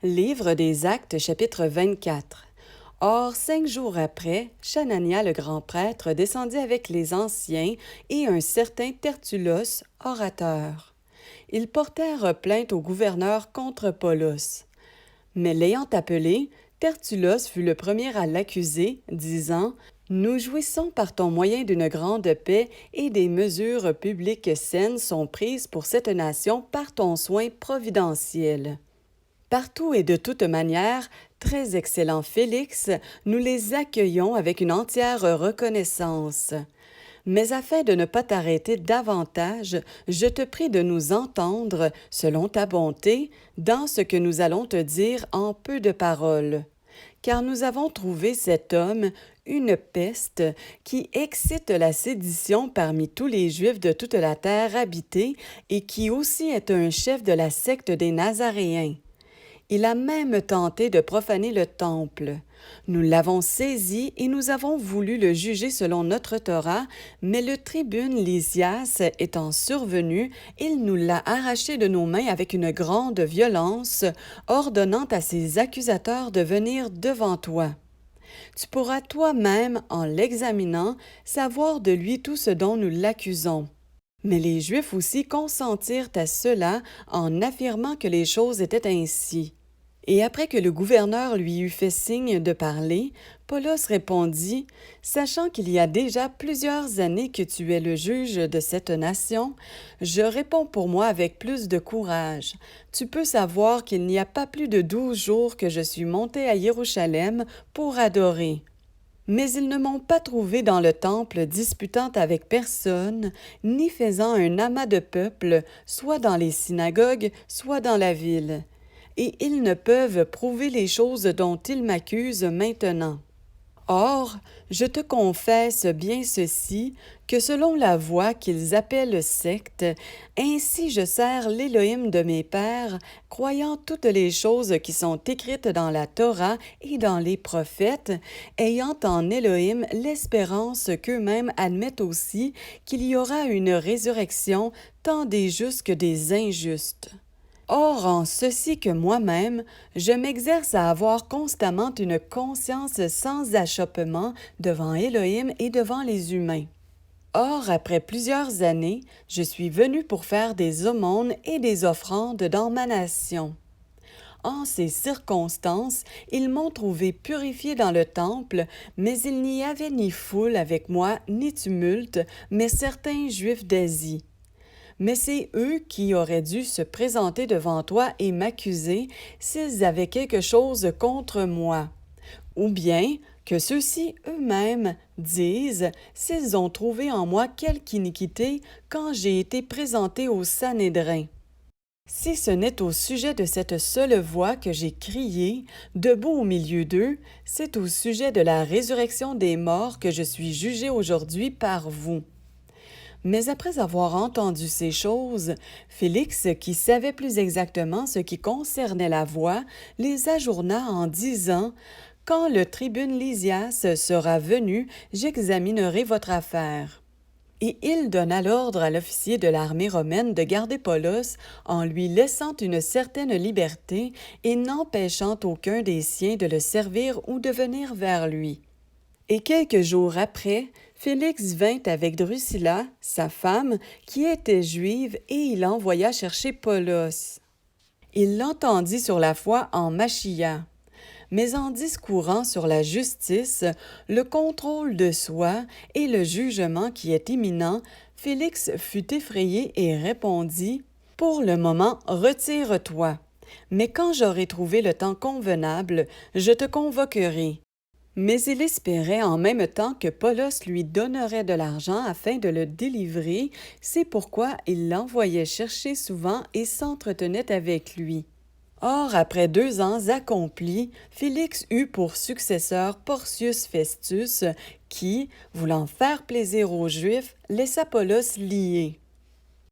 Livre des Actes, chapitre 24. Or, 5 jours après, Chanania le grand prêtre descendit avec les anciens et un certain Tertullus, orateur. Ils portèrent plainte au gouverneur contre Paulus. Mais l'ayant appelé, Tertullus fut le premier à l'accuser, disant: Nous jouissons par ton moyen d'une grande paix, et des mesures publiques saines sont prises pour cette nation par ton soin providentiel. Partout et de toute manière, très excellent Félix, nous les accueillons avec une entière reconnaissance. Mais afin de ne pas t'arrêter davantage, je te prie de nous entendre, selon ta bonté, dans ce que nous allons te dire en peu de paroles. Car nous avons trouvé cet homme une peste qui excite la sédition parmi tous les Juifs de toute la terre habitée et qui aussi est un chef de la secte des Nazaréens. Il a même tenté de profaner le temple. Nous l'avons saisi et nous avons voulu le juger selon notre Torah, mais le tribune Lysias étant survenu, il nous l'a arraché de nos mains avec une grande violence, ordonnant à ses accusateurs de venir devant toi. Tu pourras toi-même, en l'examinant, savoir de lui tout ce dont nous l'accusons. Mais les Juifs aussi consentirent à cela en affirmant que les choses étaient ainsi. Et après que le gouverneur lui eut fait signe de parler, Paulus répondit: Sachant qu'il y a déjà plusieurs années que tu es le juge de cette nation, je réponds pour moi avec plus de courage. Tu peux savoir qu'il n'y a pas plus de 12 jours que je suis monté à Jérusalem pour adorer. Mais ils ne m'ont pas trouvé dans le temple disputant avec personne, ni faisant un amas de peuple, soit dans les synagogues, soit dans la ville. Et ils ne peuvent prouver les choses dont ils m'accusent maintenant. Or, je te confesse bien ceci, que selon la voie qu'ils appellent secte, ainsi je sers l'Élohim de mes pères, croyant toutes les choses qui sont écrites dans la Torah et dans les prophètes, ayant en Élohim l'espérance qu'eux-mêmes admettent aussi qu'il y aura une résurrection tant des justes que des injustes. Or, en ceci que moi-même, je m'exerce à avoir constamment une conscience sans achoppement devant Élohim et devant les humains. Or, après plusieurs années, je suis venu pour faire des aumônes et des offrandes dans ma nation. En ces circonstances, ils m'ont trouvé purifié dans le temple, mais il n'y avait ni foule avec moi, ni tumulte, mais certains Juifs d'Asie. Mais c'est eux qui auraient dû se présenter devant toi et m'accuser s'ils avaient quelque chose contre moi. Ou bien que ceux-ci eux-mêmes disent s'ils ont trouvé en moi quelque iniquité quand j'ai été présenté au Sanhédrin. Si ce n'est au sujet de cette seule voix que j'ai crié, debout au milieu d'eux, c'est au sujet de la résurrection des morts que je suis jugé aujourd'hui par vous. Mais après avoir entendu ces choses, Félix, qui savait plus exactement ce qui concernait la voix, les ajourna en disant: Quand le tribune Lysias sera venu, j'examinerai votre affaire. Et il donna l'ordre à l'officier de l'armée romaine de garder Paulus en lui laissant une certaine liberté et n'empêchant aucun des siens de le servir ou de venir vers lui. Et quelques jours après, Félix vint avec Drusilla, sa femme, qui était juive, et il envoya chercher Paulus. Il l'entendit sur la foi en Machia. Mais en discourant sur la justice, le contrôle de soi et le jugement qui est imminent, Félix fut effrayé et répondit: Pour le moment, retire-toi. Mais quand j'aurai trouvé le temps convenable, je te convoquerai. Mais il espérait en même temps que Paulus lui donnerait de l'argent afin de le délivrer, c'est pourquoi il l'envoyait chercher souvent et s'entretenait avec lui. Or, après 2 ans accomplis, Félix eut pour successeur Porcius Festus, qui, voulant faire plaisir aux Juifs, laissa Paulus lié.